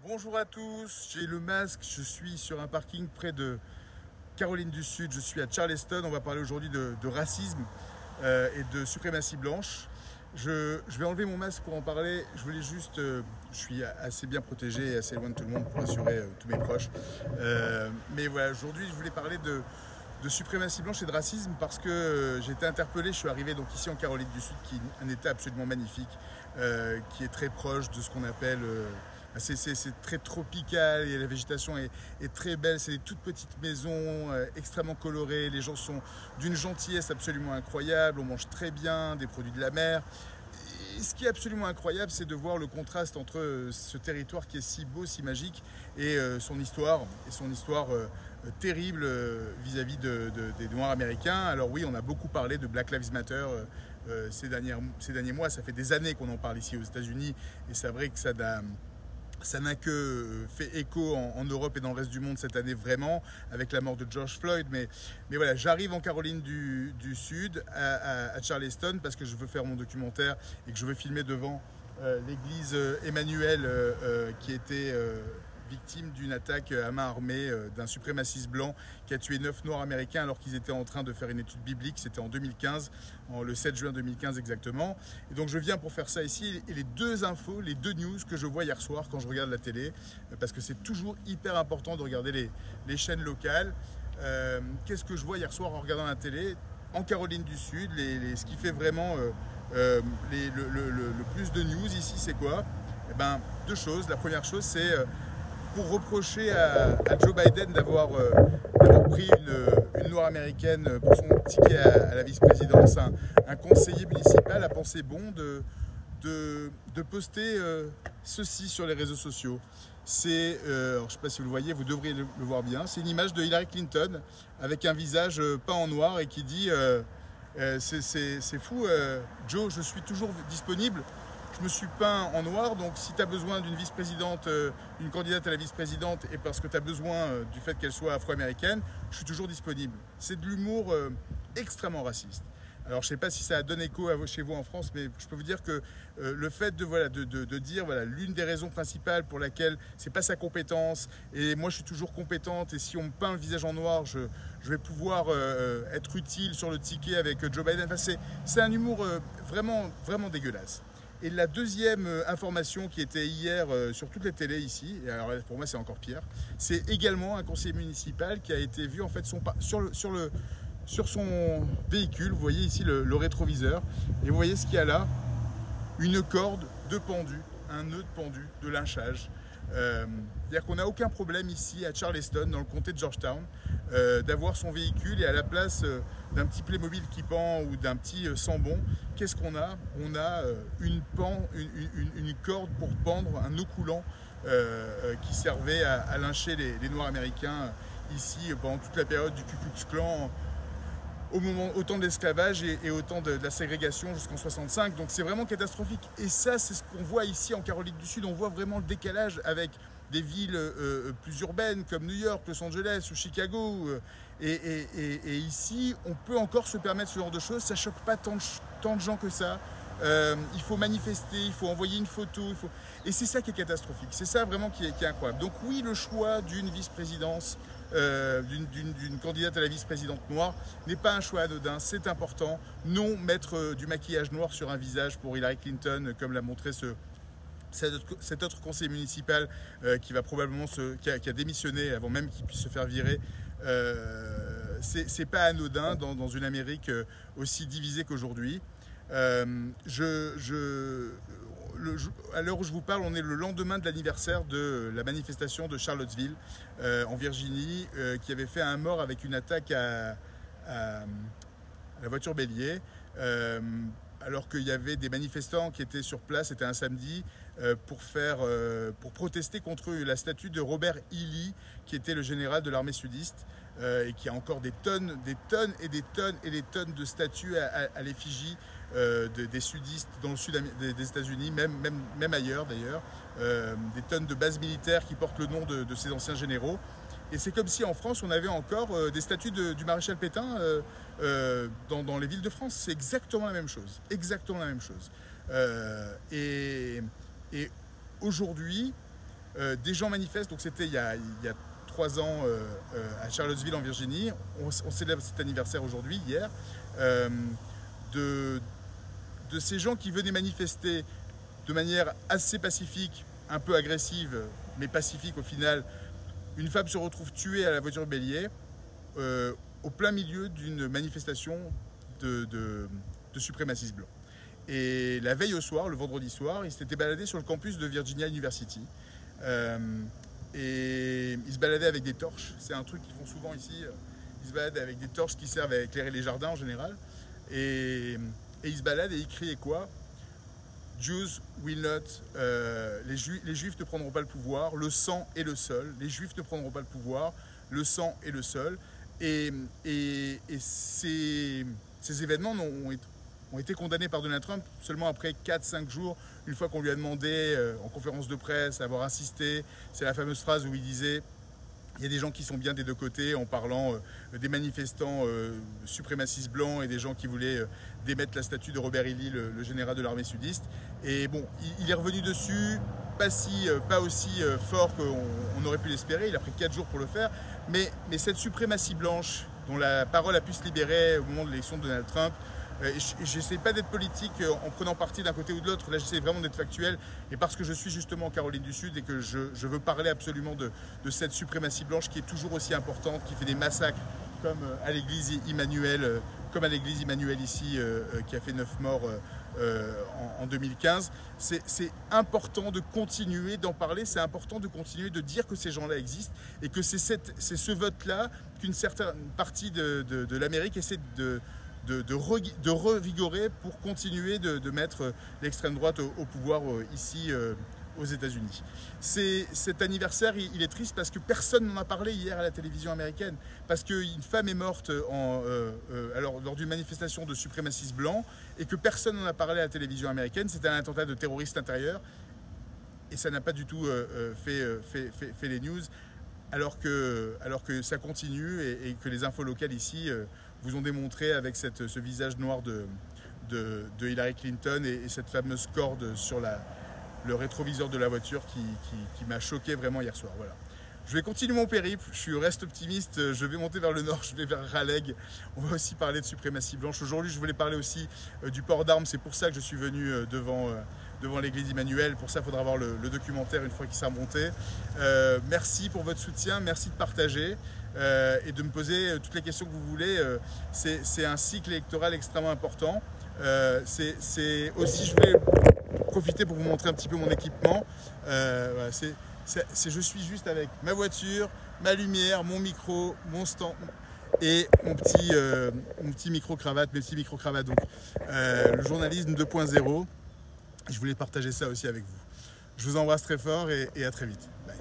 Bonjour à tous, j'ai le masque, je suis sur un parking près de Caroline du Sud, je suis à Charleston. On va parler aujourd'hui de racisme et de suprématie blanche. Je vais enlever mon masque pour en parler. Je voulais juste, je suis assez bien protégé et assez loin de tout le monde pour assurer tous mes proches. Mais voilà, aujourd'hui je voulais parler de suprématie blanche et de racisme parce que j'ai été interpellé. Je suis arrivé donc ici en Caroline du Sud, qui est un état absolument magnifique, qui est très proche de ce qu'on appelle c'est très tropical et la végétation est très belle. C'est des toutes petites maisons extrêmement colorées. Les gens sont d'une gentillesse absolument incroyable. On mange très bien des produits de la mer. Et ce qui est absolument incroyable, c'est de voir le contraste entre ce territoire qui est si beau, si magique, et son histoire, terrible vis-à-vis des Noirs américains. Alors oui, on a beaucoup parlé de Black Lives Matter ces derniers mois. Ça fait des années qu'on en parle ici aux États-Unis, et c'est vrai que ça n'a que fait écho en Europe et dans le reste du monde cette année, vraiment, avec la mort de George Floyd. Mais voilà, j'arrive en Caroline du Sud, à Charleston, parce que je veux faire mon documentaire et que je veux filmer devant l'église Emmanuel, qui était victime d'une attaque à main armée d'un suprémaciste blanc qui a tué 9 Noirs américains alors qu'ils étaient en train de faire une étude biblique. C'était en 2015, le 7 juin 2015 exactement. Et donc je viens pour faire ça ici. Et les deux infos, les deux news que je vois hier soir quand je regarde la télé, parce que c'est toujours hyper important de regarder les chaînes locales. Qu'est-ce que je vois hier soir en regardant la télé? En Caroline du Sud, ce qui fait vraiment le plus de news ici, c'est quoi? Eh ben, deux choses. La première chose, c'est pour reprocher à Joe Biden d'avoir pris une Noire américaine pour son ticket à la vice-présidence. Un conseiller municipal a pensé bon de poster ceci sur les réseaux sociaux. C'est, je ne sais pas si vous le voyez, vous devriez le voir bien, c'est une image de Hillary Clinton avec un visage peint en noir et qui dit c'est fou, Joe, je suis toujours disponible. Je me suis peint en noir, donc si tu as besoin d'une vice-présidente, une candidate à la vice-présidente, et parce que tu as besoin du fait qu'elle soit afro-américaine, je suis toujours disponible. C'est de l'humour extrêmement raciste. Alors je ne sais pas si ça donne écho chez vous en France, mais je peux vous dire que le fait de dire l'une des raisons principales pour laquelle c'est pas sa compétence, et moi je suis toujours compétente, et si on me peint le visage en noir, je vais pouvoir être utile sur le ticket avec Joe Biden. Enfin, c'est un humour vraiment, vraiment dégueulasse. Et la deuxième information qui était hier sur toutes les télés ici, et alors pour moi c'est encore pire, c'est également un conseiller municipal qui a été vu en fait sur son véhicule. Vous voyez ici le rétroviseur, et vous voyez ce qu'il y a là, une corde de pendu, un nœud de pendu, de lynchage. C'est-à-dire qu'on n'a aucun problème ici à Charleston, dans le comté de Georgetown, d'avoir son véhicule, et à la place d'un petit Playmobil qui pend ou d'un petit Sambon, qu'est-ce qu'on a? On a une corde pour pendre, un nœud coulant qui servait à lyncher les Noirs américains ici pendant toute la période du Ku Klux Klan, au temps de l'esclavage et au temps de la ségrégation jusqu'en 65. Donc c'est vraiment catastrophique. Et ça, c'est ce qu'on voit ici en Caroline du Sud. On voit vraiment le décalage avec des villes plus urbaines comme New York, Los Angeles ou Chicago. Et ici, on peut encore se permettre ce genre de choses. Ça ne choque pas tant de gens que ça. Il faut manifester, il faut envoyer une photo. Et c'est ça qui est catastrophique. C'est ça vraiment qui est incroyable. Donc oui, le choix d'une vice-présidence, d'une candidate à la vice-présidente noire n'est pas un choix anodin, c'est important. Non mettre du maquillage noir sur un visage pour Hillary Clinton, comme l'a montré cet autre conseiller municipal qui va probablement qui a démissionné avant même qu'il puisse se faire virer. C'est pas anodin dans une Amérique aussi divisée qu'aujourd'hui. À l'heure où je vous parle, on est le lendemain de l'anniversaire de la manifestation de Charlottesville en Virginie, qui avait fait un mort avec une attaque à la voiture bélier, alors qu'il y avait des manifestants qui étaient sur place. C'était un samedi, pour protester contre la statue de Robert E. Lee, qui était le général de l'armée sudiste, et qui a encore des tonnes et des tonnes de statues à l'effigie des sudistes dans le sud des États-Unis, même ailleurs d'ailleurs, des tonnes de bases militaires qui portent le nom de ces anciens généraux. Et c'est comme si en France on avait encore des statues du maréchal Pétain dans les villes de France. C'est exactement la même chose, exactement la même chose. Et aujourd'hui, Des gens manifestent, donc c'était il y a 3 ans à Charlottesville en Virginie. On célèbre cet anniversaire aujourd'hui, hier, de ces gens qui venaient manifester de manière assez pacifique, un peu agressive, mais pacifique au final. Une femme se retrouve tuée à la voiture bélier au plein milieu d'une manifestation de suprémacistes blancs. Et la veille au soir, le vendredi soir, il s'était baladé sur le campus de Virginia University. Et ils se baladaient avec des torches. C'est un truc qu'ils font souvent ici. Ils se baladent avec des torches qui servent à éclairer les jardins en général. Et ils se baladent et ils crient quoi? Jews will not, les Juifs ne prendront pas le pouvoir, le sang est le seul. Les Juifs ne prendront pas le pouvoir, le sang est le seul. Et ces événements ont été condamnés par Donald Trump seulement après 4-5 jours, une fois qu'on lui a demandé en conférence de presse, avoir insisté. C'est la fameuse phrase où il disait il y a des gens qui sont bien des deux côtés, en parlant des manifestants suprémacistes blancs et des gens qui voulaient démettre la statue de Robert E. Lee, le général de l'armée sudiste. Et bon, il est revenu dessus, pas aussi fort qu'on aurait pu l'espérer. Il a pris 4 jours pour le faire. Mais cette suprématie blanche, dont la parole a pu se libérer au moment de l'élection de Donald Trump, j'essaie pas d'être politique en prenant parti d'un côté ou de l'autre. Là, j'essaie vraiment d'être factuel. Et parce que je suis justement en Caroline du Sud et que je veux parler absolument de cette suprématie blanche qui est toujours aussi importante, qui fait des massacres comme à l'église Emmanuel, ici, qui a fait 9 morts en 2015. C'est important de continuer d'en parler, c'est important de continuer de dire que ces gens-là existent et que c'est ce vote-là qu'une certaine partie de l'Amérique essaie de revigorer pour continuer de mettre l'extrême droite au pouvoir ici aux États-Unis. Cet anniversaire, il est triste parce que personne n'en a parlé hier à la télévision américaine, parce qu'une femme est morte lors d'une manifestation de suprémacistes blancs et que personne n'en a parlé à la télévision américaine. C'était un attentat de terroriste intérieur et ça n'a pas du tout fait les news, alors que ça continue et que les infos locales ici vous ont démontré avec ce visage noir de Hillary Clinton et cette fameuse corde sur le rétroviseur de la voiture qui m'a choqué vraiment hier soir. Voilà. Je vais continuer mon périple, je reste optimiste, je vais monter vers le nord, je vais vers Raleigh. On va aussi parler de suprématie blanche. Aujourd'hui, je voulais parler aussi du port d'armes, c'est pour ça que je suis venu devant l'église Emmanuel. Pour ça, il faudra voir le documentaire une fois qu'il sera monté. Merci pour votre soutien, merci de partager et de me poser toutes les questions que vous voulez. C'est un cycle électoral extrêmement important. C'est aussi, je vais profiter pour vous montrer un petit peu mon équipement. Voilà, je suis juste avec ma voiture, ma lumière, mon micro, mon stand et mon petit micro-cravate, mes petits micro-cravates. Donc, le journalisme 2.0. Je voulais partager ça aussi avec vous. Je vous embrasse très fort et à très vite. Bye.